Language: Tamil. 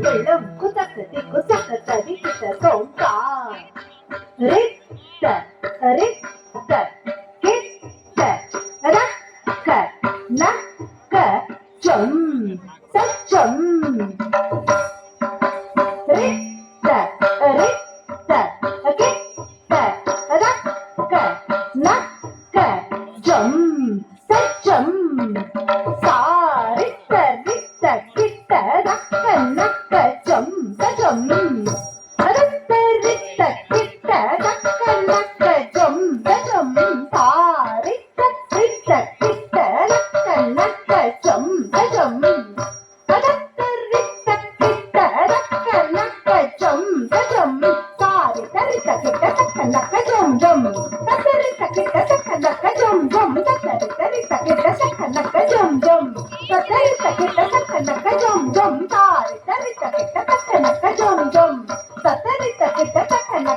வெள்ளம் குதக்கு திக்கு தக்க தடி கிட்ட சோம்பா ரிட்ட ரிட்ட கிட்ட ரக்க நக்க ஜம் சச்சம் ரிட்ட ரிட்ட கிட்ட ரக்க நக்க ஜம் சச்சம் சாரிட்ட ரிட்ட கிட்ட ரக்க நக்க ஜம் சஜம் ரிட்ட ரிட்ட கிட்ட ரக்க நக்க ஜம் சஜம் சாரிட்ட ரிட்ட கிட்ட ரக்க நக்க ஜம் சஜம் ரிட்ட ரிட்ட கிட்ட ரக்க நக்க ஜம் சஜம் சாரிட்ட ரிட்ட கிட்ட ரக்க நக்க ஜம் ஜம் ரிட்ட கிட்ட ரக்க நக்க ஜம் ஜம் ரிட்ட ரிட்ட கிட்ட ரக்க நக்க ஜம் ஜம் ரிட்ட கிட்ட ரக்க நக்க ஜம் ஜம் சாரிட்ட ரிட்ட கிட்ட